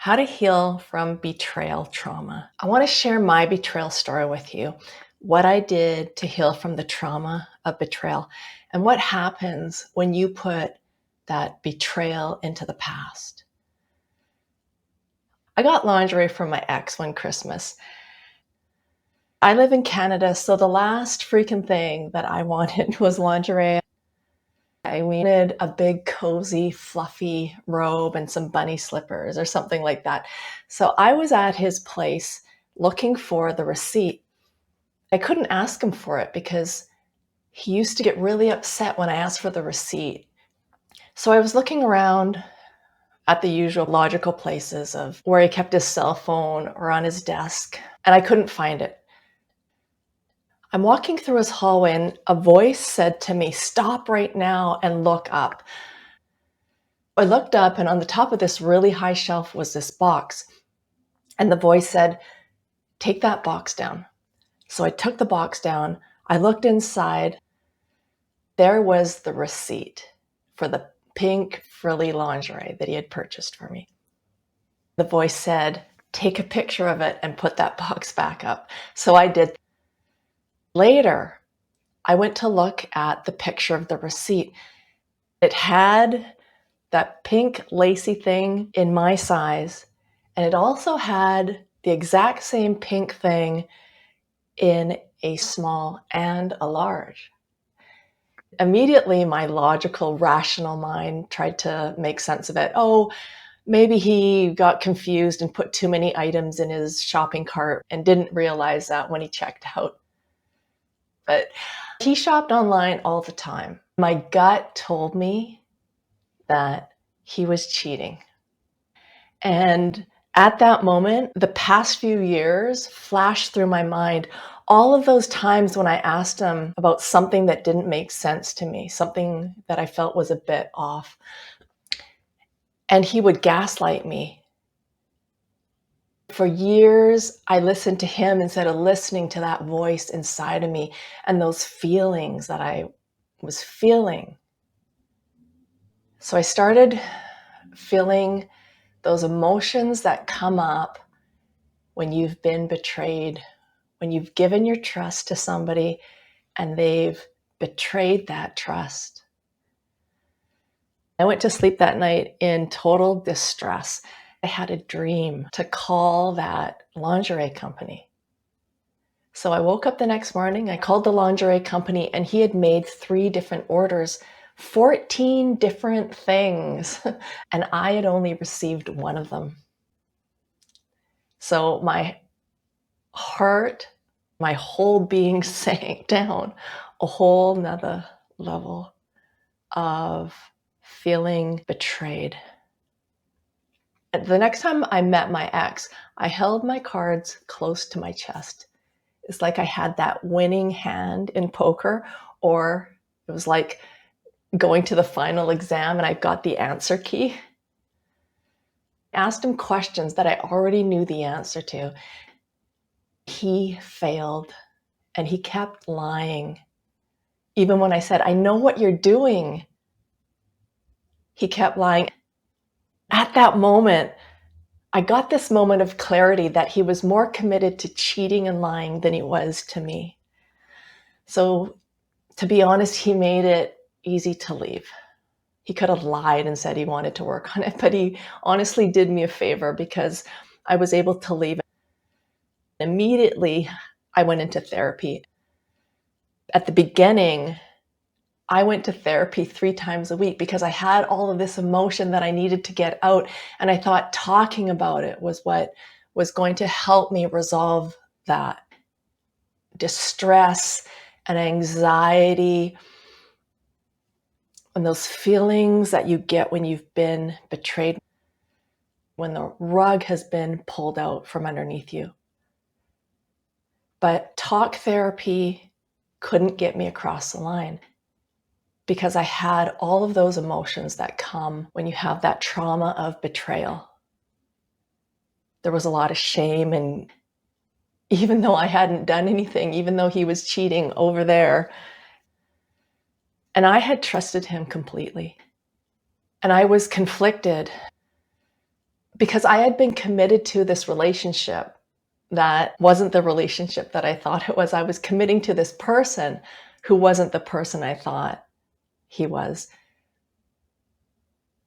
How to heal from betrayal trauma. I want to share my betrayal story with you, what I did to heal from the trauma of betrayal, and what happens when you put that betrayal into the past. I got lingerie from my ex one Christmas. I live in Canada, so the last freaking thing that I wanted was lingerie. I wanted a big, cozy, fluffy robe and some bunny slippers or something like that. So I was at his place looking for the receipt. I couldn't ask him for it because he used to get really upset when I asked for the receipt. So I was looking around at the usual logical places of where he kept his cell phone or on his desk, and I couldn't find it. I'm walking through his hallway and a voice said to me, "Stop right now and look up." I looked up, and on the top of this really high shelf was this box. And the voice said, "Take that box down." So I took the box down. I looked inside. There was the receipt for the pink frilly lingerie that he had purchased for me. The voice said, "Take a picture of it and put that box back up." So I did. Later, I went to look at the picture of the receipt. It had that pink lacy thing in my size, and it also had the exact same pink thing in a small and a large. Immediately, my logical, rational mind tried to make sense of it. Oh, maybe he got confused and put too many items in his shopping cart and didn't realize that when he checked out. But he shopped online all the time. My gut told me that he was cheating. And at that moment, the past few years flashed through my mind. All of those times when I asked him about something that didn't make sense to me, something that I felt was a bit off, and he would gaslight me. For years, I listened to him instead of listening to that voice inside of me and those feelings that I was feeling. So I started feeling those emotions that come up when you've been betrayed, when you've given your trust to somebody and they've betrayed that trust. I went to sleep that night in total distress. I had a dream to call that lingerie company. So I woke up the next morning, I called the lingerie company, and he had made 3 different orders, 14 different things, and I had only received one of them. So my heart, my whole being sank down a whole nother level of feeling betrayed. The next time I met my ex, I held my cards close to my chest. It's like I had that winning hand in poker, or it was like going to the final exam and I got the answer key. I asked him questions that I already knew the answer to. He failed and he kept lying. Even when I said, "I know what you're doing," he kept lying. At that moment, I got this moment of clarity that he was more committed to cheating and lying than he was to me. So, to be honest, he made it easy to leave. He could have lied and said he wanted to work on it, but he honestly did me a favor because I was able to leave. Immediately, I went into therapy. At the beginning, I went to therapy 3 times a week because I had all of this emotion that I needed to get out, and I thought talking about it was what was going to help me resolve that distress and anxiety and those feelings that you get when you've been betrayed, when the rug has been pulled out from underneath you. But talk therapy couldn't get me across the line because I had all of those emotions that come when you have that trauma of betrayal. There was a lot of shame, and even though I hadn't done anything, even though he was cheating over there, and I had trusted him completely. And I was conflicted because I had been committed to this relationship that wasn't the relationship that I thought it was. I was committing to this person who wasn't the person I thought he was.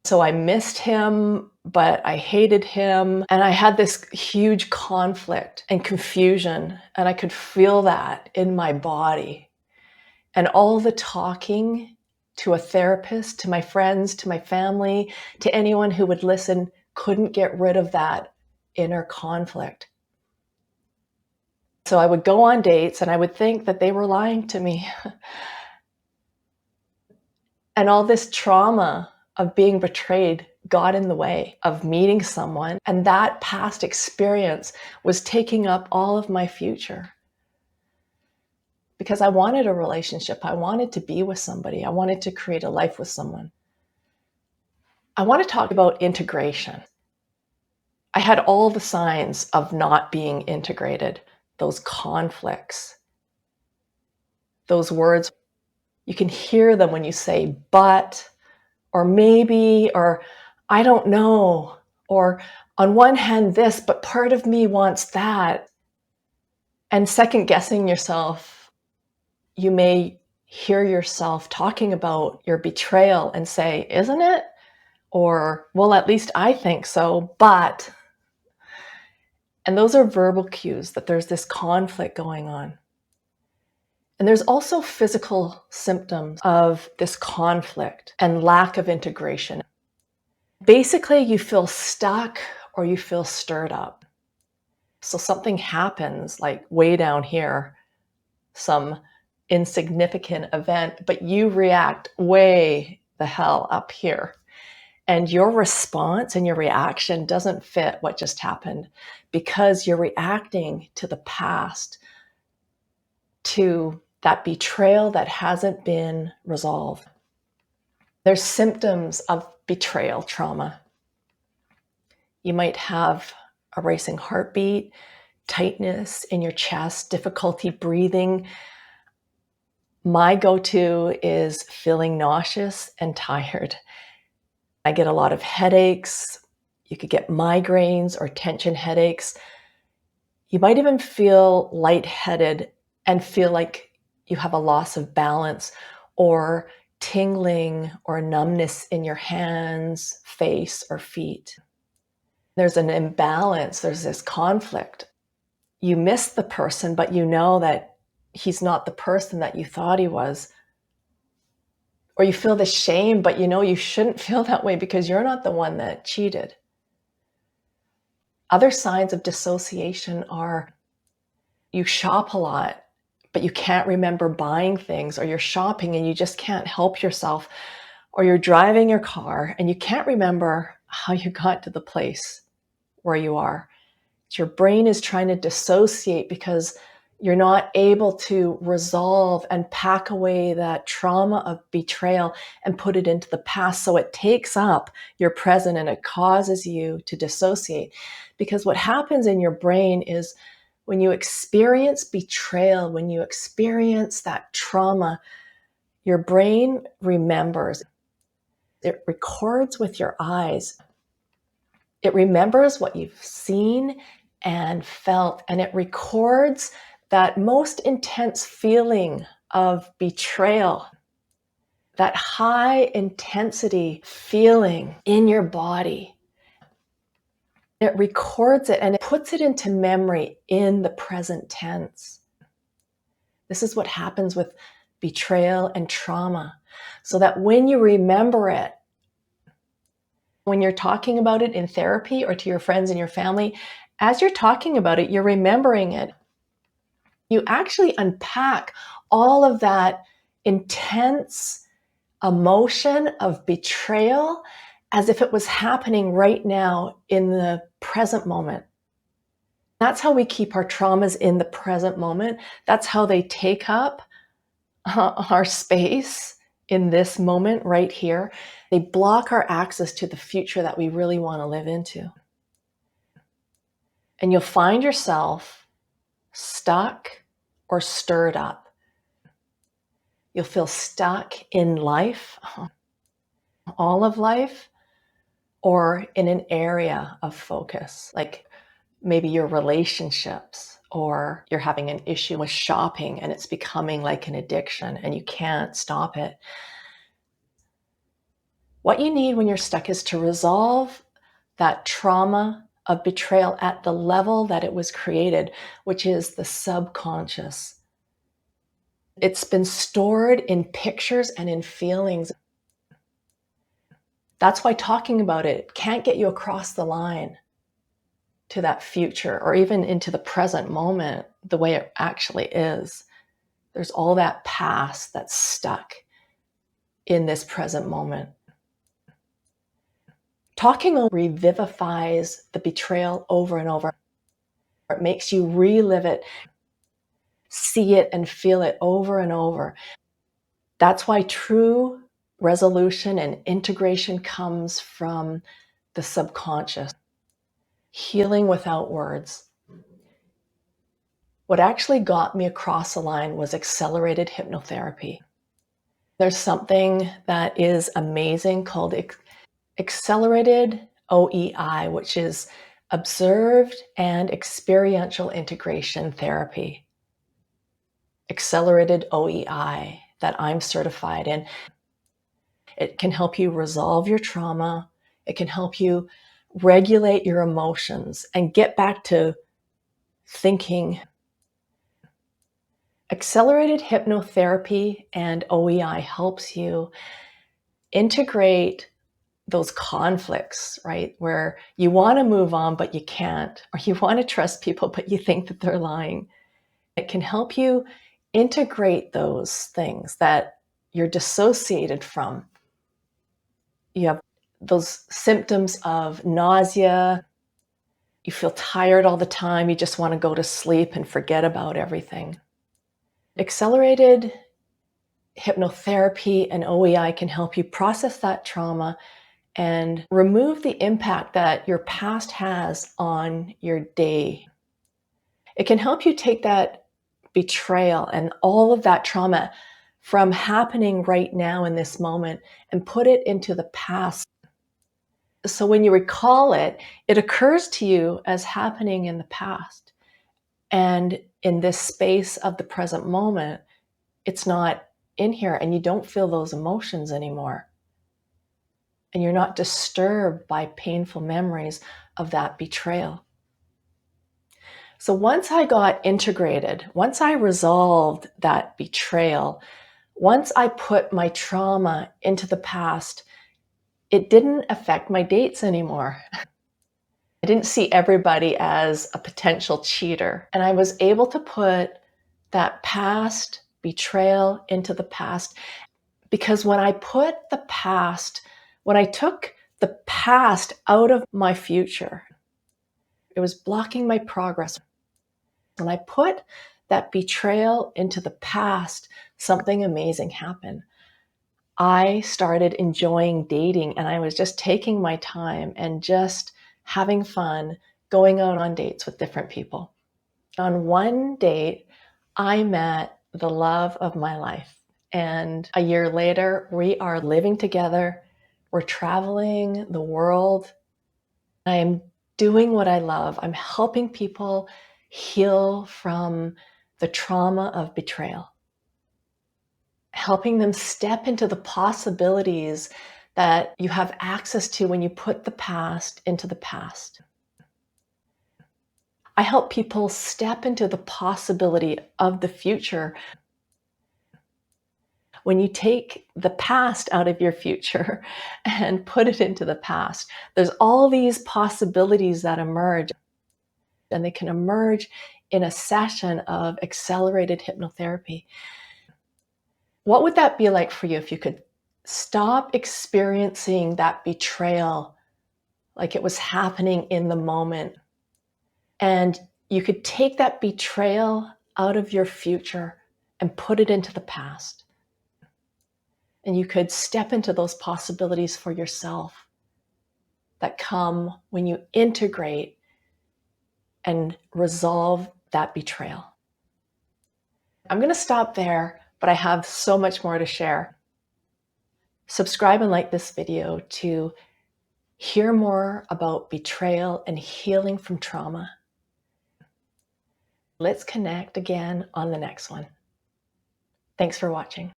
So I missed him, but I hated him. And I had this huge conflict and confusion, and I could feel that in my body. And all the talking to a therapist, to my friends, to my family, to anyone who would listen, couldn't get rid of that inner conflict. So I would go on dates and I would think that they were lying to me. And all this trauma of being betrayed got in the way of meeting someone. And that past experience was taking up all of my future. Because I wanted a relationship. I wanted to be with somebody. I wanted to create a life with someone. I want to talk about integration. I had all the signs of not being integrated, those conflicts, those words. You can hear them when you say, but, or maybe, or I don't know, or on one hand this, but part of me wants that. And second guessing yourself, you may hear yourself talking about your betrayal and say, isn't it? Or, well, at least I think so, but. And those are verbal cues that there's this conflict going on. And there's also physical symptoms of this conflict and lack of integration. Basically, you feel stuck or you feel stirred up. So something happens like way down here, some insignificant event, but you react way the hell up here. And your response and your reaction doesn't fit what just happened because you're reacting to the past, to that betrayal that hasn't been resolved. There's symptoms of betrayal trauma. You might have a racing heartbeat, tightness in your chest, difficulty breathing. My go-to is feeling nauseous and tired. I get a lot of headaches. You could get migraines or tension headaches. You might even feel lightheaded and feel like you have a loss of balance or tingling or numbness in your hands, face, or feet. There's an imbalance. There's this conflict. You miss the person, but you know that he's not the person that you thought he was. Or you feel the shame, but you know you shouldn't feel that way because you're not the one that cheated. Other signs of dissociation are you shop a lot, but you can't remember buying things, or you're shopping and you just can't help yourself, or you're driving your car and you can't remember how you got to the place where you are. Your brain is trying to dissociate because you're not able to resolve and pack away that trauma of betrayal and put it into the past. So it takes up your present and it causes you to dissociate. Because what happens in your brain is when you experience betrayal, when you experience that trauma, your brain remembers. It records with your eyes. It remembers what you've seen and felt, and it records that most intense feeling of betrayal, that high intensity feeling in your body. It records it and it puts it into memory in the present tense. This is what happens with betrayal and trauma, so that when you remember it, when you're talking about it in therapy or to your friends and your family, as you're talking about it, you're remembering it. You actually unpack all of that intense emotion of betrayal as if it was happening right now in the present moment. That's how we keep our traumas in the present moment. That's how they take up our space in this moment right here. They block our access to the future that we really want to live into. And you'll find yourself stuck or stirred up. You'll feel stuck in life, all of life, or in an area of focus, like maybe your relationships, or you're having an issue with shopping and it's becoming like an addiction and you can't stop it. What you need when you're stuck is to resolve that trauma of betrayal at the level that it was created, which is the subconscious. It's been stored in pictures and in feelings. That's why talking about it can't get you across the line to that future or even into the present moment the way it actually is. There's all that past that's stuck in this present moment. Talking revivifies the betrayal over and over. It makes you relive it, see it, and feel it over and over. That's why true resolution and integration comes from the subconscious. Healing without words. What actually got me across the line was accelerated hypnotherapy. There's something that is amazing called accelerated OEI, which is observed and experiential integration therapy. Accelerated OEI that I'm certified in. It can help you resolve your trauma. It can help you regulate your emotions and get back to thinking. Accelerated hypnotherapy and OEI helps you integrate those conflicts, right? Where you want to move on, but you can't, or you want to trust people, but you think that they're lying. It can help you integrate those things that you're dissociated from. You have those symptoms of nausea. You feel tired all the time. You just want to go to sleep and forget about everything. Accelerated hypnotherapy and OEI can help you process that trauma and remove the impact that your past has on your day. It can help you take that betrayal and all of that trauma from happening right now in this moment and put it into the past. So when you recall it, it occurs to you as happening in the past. And in this space of the present moment, it's not in here and you don't feel those emotions anymore. And you're not disturbed by painful memories of that betrayal. So once I got integrated, once I resolved that betrayal, once I put my trauma into the past, it didn't affect my dates anymore. I didn't see everybody as a potential cheater. And I was able to put that past betrayal into the past. Because when I took the past out of my future, it was blocking my progress. When I put that betrayal into the past, something amazing happened. I started enjoying dating and I was just taking my time and just having fun, going out on dates with different people. On one date, I met the love of my life. And a year later, we are living together. We're traveling the world. I am doing what I love. I'm helping people heal from the trauma of betrayal, helping them step into the possibilities that you have access to when you put the past into the past. I help people step into the possibility of the future. When you take the past out of your future and put it into the past, there's all these possibilities that emerge, and they can emerge in a session of accelerated hypnotherapy. What would that be like for you if you could stop experiencing that betrayal like it was happening in the moment, and you could take that betrayal out of your future and put it into the past? And you could step into those possibilities for yourself that come when you integrate and resolve that betrayal. I'm going to stop there, but I have so much more to share. Subscribe and like this video to hear more about betrayal and healing from trauma. Let's connect again on the next one. Thanks for watching.